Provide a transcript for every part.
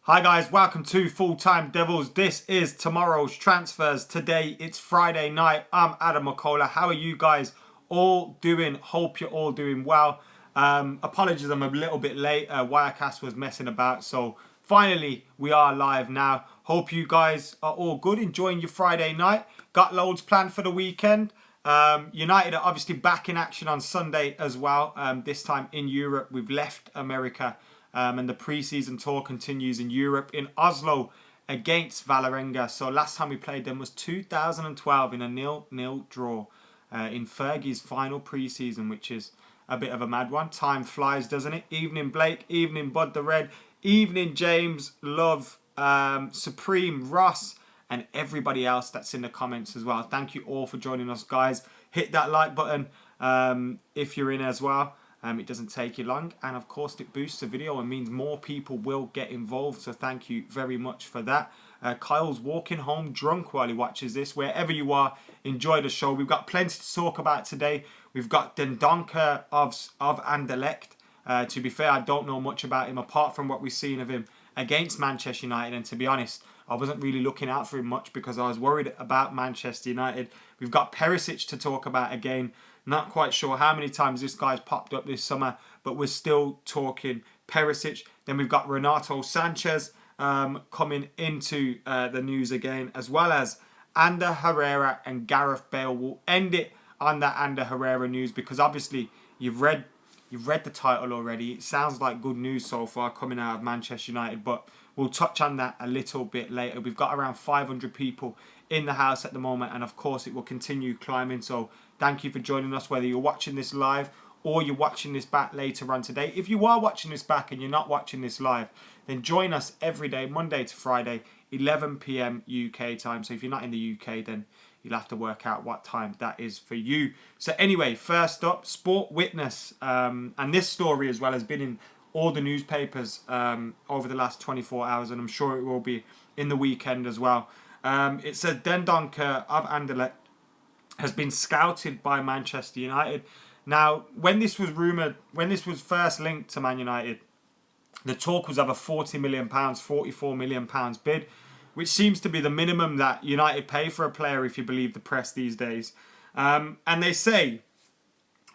Hi guys, welcome to Full Time Devils. This is tomorrow's transfers. Today it's Friday night. I'm Adam McCullough. How are you guys all doing? Hope you're all doing well. Apologies, I'm a little bit late. Wirecast was messing about, so finally we are live now. Hope you guys are all good, enjoying your Friday night. Got loads planned for the weekend. United are obviously back in action on Sunday as well. This time in Europe. We've left America. And the pre-season tour continues in Europe, in Oslo, against Vålerenga. So last time we played them was 2012 in a 0-0 draw in Fergie's final pre-season, which is a bit of a mad one. Time flies, doesn't it? Evening Blake, evening Bud the Red, evening James, Love, Supreme, Ross, and everybody else that's in the comments as well. Thank you all for joining us, guys. Hit that like button if you're in as well. It doesn't take you long, and of course it boosts the video and means more people will get involved, so thank you very much for that. Kyle's walking home drunk while he watches this. Wherever you are, enjoy the show. We've got plenty to talk about today. We've got Den Donker of Anderlecht. To be fair, I don't know much about him apart from what we've seen of him against Manchester United, and to be honest, I wasn't really looking out for him much because I was worried about Manchester United. We've got Perisic to talk about again. Not quite sure how many times this guy's popped up this summer, but we're still talking Perisic. Then we've got Renato Sanchez coming into the news again, as well as Ander Herrera and Gareth Bale. We'll end it on that Ander Herrera news because obviously you've read the title already. It sounds like good news so far coming out of Manchester United, but we'll touch on that a little bit later. We've got around 500 people in the house at the moment, and of course it will continue climbing, so thank you for joining us, whether you're watching this live or you're watching this back later on today. If you are watching this back and you're not watching this live, then join us every day, Monday to Friday, 11 p.m. UK time. So if you're not in the UK, then you'll have to work out what time that is for you. So anyway, first up, Sport Witness, and this story as well has been in all the newspapers over the last 24 hours, and I'm sure it will be in the weekend as well. It says Den Donker of Anderlecht has been scouted by Manchester United. Now, when this was rumoured, when this was first linked to Man United, the talk was of a £40 million, £44 million bid, which seems to be the minimum that United pay for a player if you believe the press these days. And they say,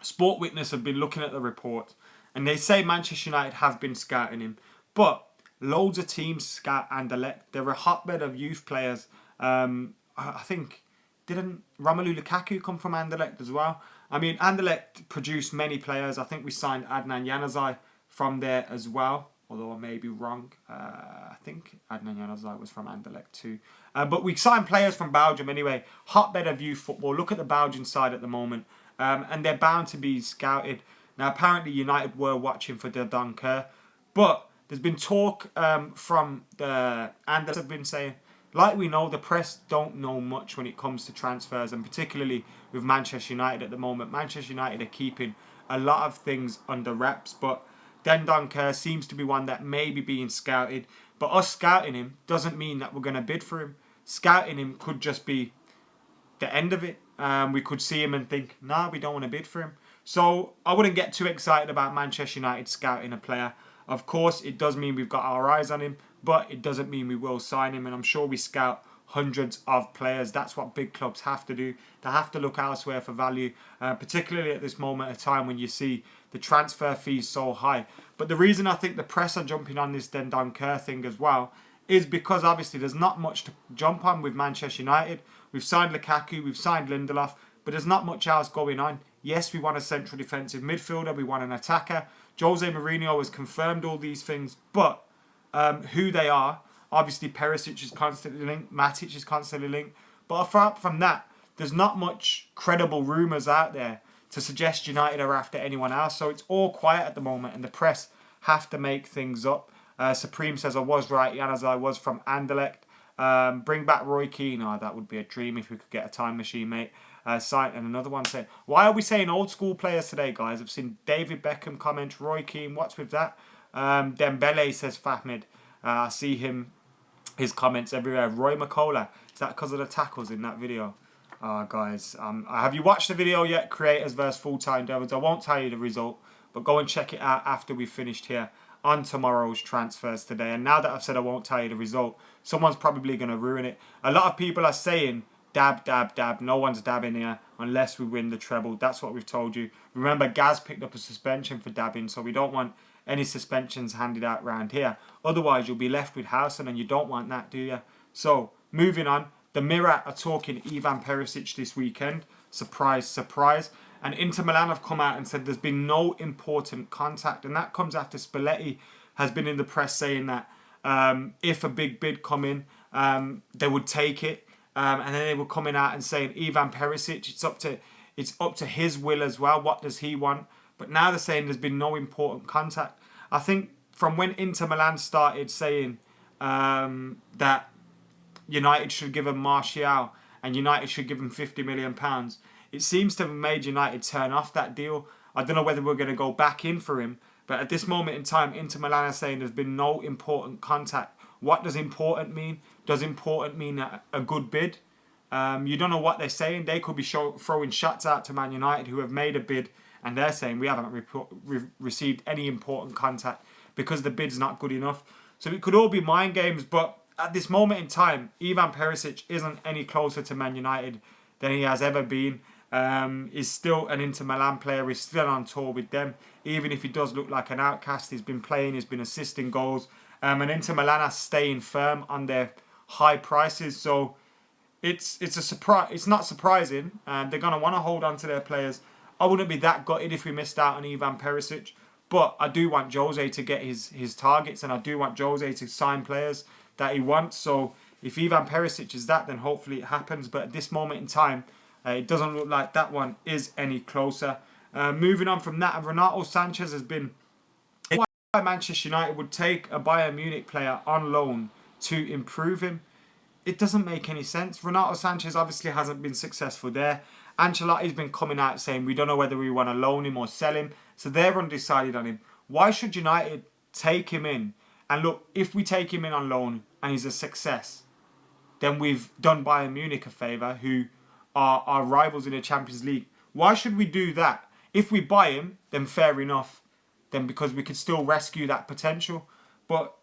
Sport Witness have been looking at the report, and they say Manchester United have been scouting him. But loads of teams scout Anderlecht. They're a hotbed of youth players. I think, didn't Romelu Lukaku come from Anderlecht as well? I mean, Anderlecht produced many players. I think we signed Adnan Januzaj from there as well, although I may be wrong. I think Adnan Januzaj was from Anderlecht too. But we signed players from Belgium anyway. Hotbed of youth football. Look at the Belgian side at the moment. And they're bound to be scouted. Now, apparently United were watching for Den Donker, but there's been talk from the Anderlecht have been saying, like we know, the press don't know much when it comes to transfers, and particularly with Manchester United at the moment. Manchester United are keeping a lot of things under wraps, but Den Donker seems to be one that may be being scouted. But us scouting him doesn't mean that we're going to bid for him. Scouting him could just be the end of it. We could see him and think, nah, we don't want to bid for him. So I wouldn't get too excited about Manchester United scouting a player. Of course, it does mean we've got our eyes on him, but it doesn't mean we will sign him. And I'm sure we scout hundreds of players. That's what big clubs have to do. They have to look elsewhere for value, particularly at this moment of time when you see the transfer fees so high. But the reason I think the press are jumping on this Den Donker thing as well is because obviously there's not much to jump on with Manchester United. We've signed Lukaku, we've signed Lindelof, but there's not much else going on. Yes, we want a central defensive midfielder, we want an attacker. Jose Mourinho has confirmed all these things, but who they are, obviously Perisic is constantly linked, Matic is constantly linked, but apart from that, there's not much credible rumours out there to suggest United are after anyone else, so it's all quiet at the moment, and the press have to make things up. Supreme says, I was right, Januzaj was from Anderlecht. Bring back Roy Keane. Oh, that would be a dream if we could get a time machine, mate. And another one said, why are we saying old school players today, guys? I've seen David Beckham comment, Roy Keane, what's with that? Dembele, says Fahmed. I see his comments everywhere. Roy McCullough, is that because of the tackles in that video? Guys, have you watched the video yet? Creators versus Full Time Devils. I won't tell you the result, but go and check it out after we've finished here on tomorrow's transfers today. And now that I've said I won't tell you the result, someone's probably going to ruin it. A lot of people are saying, dab, dab, dab. No one's dabbing here unless we win the treble. That's what we've told you. Remember, Gaz picked up a suspension for dabbing, so we don't want any suspensions handed out around here. Otherwise, you'll be left with Howson, and you don't want that, do you? So, moving on. The Mirror are talking Ivan Perisic this weekend. Surprise, surprise. And Inter Milan have come out and said there's been no important contact. And that comes after Spalletti has been in the press saying that if a big bid come in, they would take it. And then they were coming out and saying Ivan Perisic, it's up to his will as well. What does he want? But now they're saying there's been no important contact. I think from when Inter Milan started saying that United should give him Martial and United should give him £50 million, it seems to have made United turn off that deal. I don't know whether we're going to go back in for him, but at this moment in time, Inter Milan are saying there's been no important contact. What does important mean? Does important mean a good bid? You don't know what they're saying. They could be throwing shots out to Man United who have made a bid, and they're saying we haven't received any important contact because the bid's not good enough. So it could all be mind games, but at this moment in time, Ivan Perisic isn't any closer to Man United than he has ever been. He's still an Inter Milan player. He's still on tour with them. Even if he does look like an outcast, he's been playing, he's been assisting goals. And Inter Milan are staying firm on their high prices. So it's a surprise. It's not surprising. They're going to want to hold on to their players. I wouldn't be that gutted if we missed out on Ivan Perisic. But I do want Jose to get his targets, and I do want Jose to sign players that he wants. So if Ivan Perisic is that, then hopefully it happens. But at this moment in time, it doesn't look like that one is any closer. Moving on from that, Renato Sanchez has been why Manchester United would take a Bayern Munich player on loan to improve him. It doesn't make any sense. Renato Sanchez obviously hasn't been successful there. Ancelotti's been coming out saying we don't know whether we want to loan him or sell him. So they're undecided on him. Why should United take him in? And look, if we take him in on loan and he's a success, then we've done Bayern Munich a favour, who are our rivals in the Champions League. Why should we do that? If we buy him, then fair enough. Then because we could still rescue that potential. But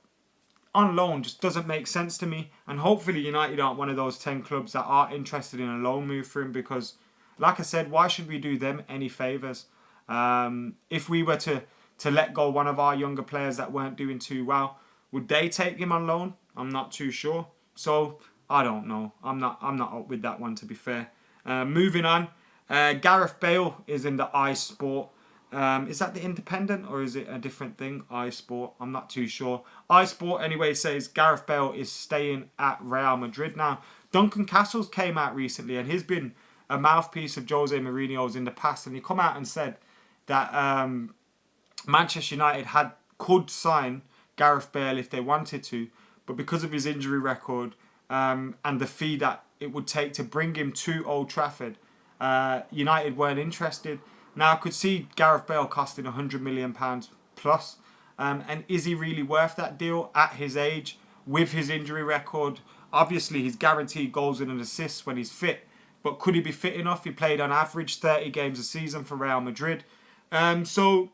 on loan just doesn't make sense to me. And hopefully United aren't one of those 10 clubs that are interested in a loan move for him. Because, like I said, why should we do them any favours? If we were to let go one of our younger players that weren't doing too well, would they take him on loan? I'm not too sure. So, I don't know. I'm not up with that one, to be fair. Moving on. Gareth Bale is in the iSport. Is that the Independent or is it a different thing? iSport. I'm not too sure. iSport anyway says Gareth Bale is staying at Real Madrid now. Duncan Castles came out recently and he's been a mouthpiece of Jose Mourinho's in the past, and he come out and said that Manchester United could sign Gareth Bale if they wanted to, but because of his injury record and the fee that it would take to bring him to Old Trafford, United weren't interested. Now, I could see Gareth Bale costing £100 million plus. And is he really worth that deal at his age, with his injury record? Obviously, he's guaranteed goals and assists when he's fit. But could he be fit enough? He played on average 30 games a season for Real Madrid. So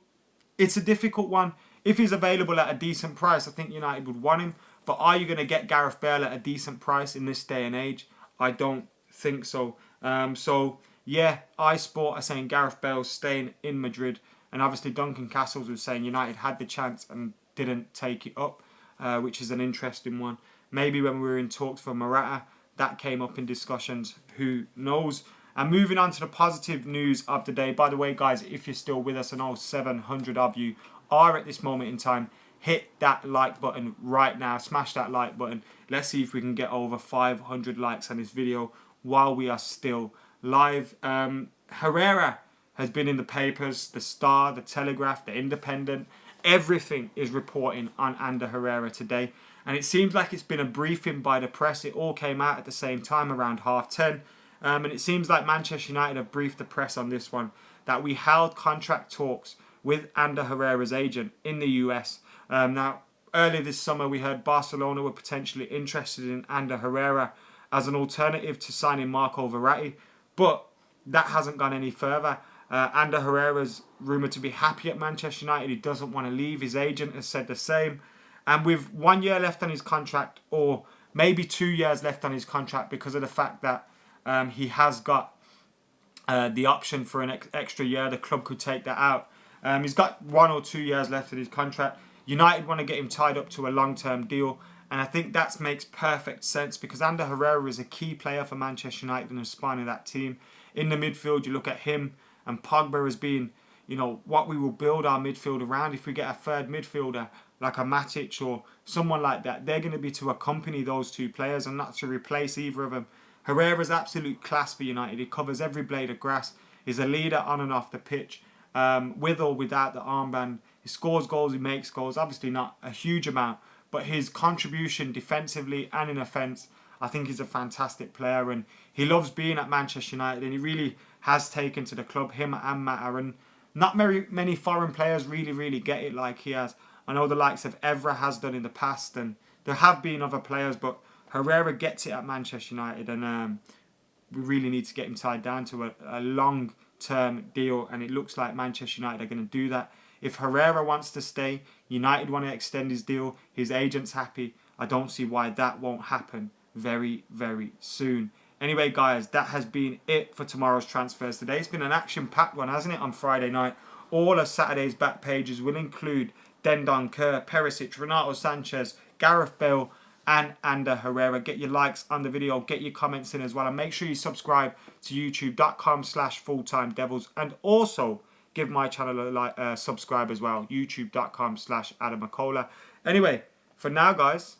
it's a difficult one. If he's available at a decent price, I think United would want him. But are you going to get Gareth Bale at a decent price in this day and age? I don't think so. Yeah, iSport are saying Gareth Bale's staying in Madrid. And obviously Duncan Castles was saying United had the chance and didn't take it up, which is an interesting one. Maybe when we were in talks for Morata, that came up in discussions. Who knows? And moving on to the positive news of the day. By the way, guys, if you're still with us, I know 700 of you are at this moment in time. Hit that like button right now. Smash that like button. Let's see if we can get over 500 likes on this video while we are still live. Herrera has been in the papers, the Star, the Telegraph, the Independent. Everything is reporting on Ander Herrera today. And it seems like it's been a briefing by the press. It all came out at the same time around 10:30. And it seems like Manchester United have briefed the press on this one, that we held contract talks with Ander Herrera's agent in the US. Now, earlier this summer, we heard Barcelona were potentially interested in Ander Herrera as an alternative to signing Marco Verratti. But that hasn't gone any further. Ander Herrera's rumoured to be happy at Manchester United. He doesn't want to leave. His agent has said the same. And with 1 year left on his contract, or maybe 2 years left on his contract, because of the fact that he has got the option for an extra year, the club could take that out. He's got 1 or 2 years left in his contract. United want to get him tied up to a long-term deal. And I think that makes perfect sense because Ander Herrera is a key player for Manchester United and the spine of that team. In the midfield, you look at him and Pogba as being, you know, what we will build our midfield around. If we get a third midfielder like a Matic or someone like that, they're going to be to accompany those two players and not to replace either of them. Herrera's absolute class for United. He covers every blade of grass. He's a leader on and off the pitch, with or without the armband. He scores goals, he makes goals. Obviously not a huge amount, but his contribution defensively and in offence, I think he's a fantastic player. And he loves being at Manchester United, and he really has taken to the club, him and Mata. And not very many foreign players really get it like he has. I know the likes of Evra has done in the past, and there have been other players, but Herrera gets it at Manchester United, and we really need to get him tied down to a long-term deal, and it looks like Manchester United are going to do that. If Herrera wants to stay, United want to extend his deal, his agent's happy, I don't see why that won't happen very soon. Anyway, guys, that has been it for tomorrow's transfers today. It's been an action-packed one, hasn't it, on Friday night? All of Saturday's back pages will include Dendon Kerr, Perisic, Renato Sanchez, Gareth Bale, and Ander Herrera. Get your likes on the video, get your comments in as well, and make sure you subscribe to youtube.com/FullTimeDEVILS, and also give my channel a subscribe as well, youtube.com/AdamMcCullough. Anyway, for now, guys,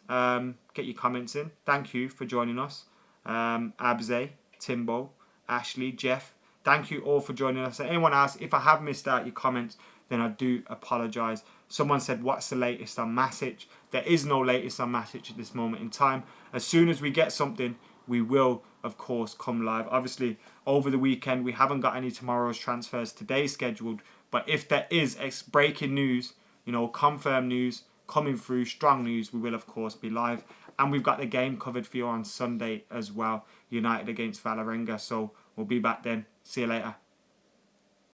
get your comments in. Thank you for joining us. Abze, Timbo, Ashley, Jeff, thank you all for joining us. And anyone else, if I have missed out your comments, then I do apologise. Someone said, what's the latest on Matic? There is no latest on Matic at this moment in time. As soon as we get something, we will, of course, come live. Obviously, over the weekend, we haven't got any tomorrow's transfers today scheduled. But if there is breaking news, you know, confirmed news coming through, strong news, we will, of course, be live. And we've got the game covered for you on Sunday as well. United against Valerenga. So we'll be back then. See you later.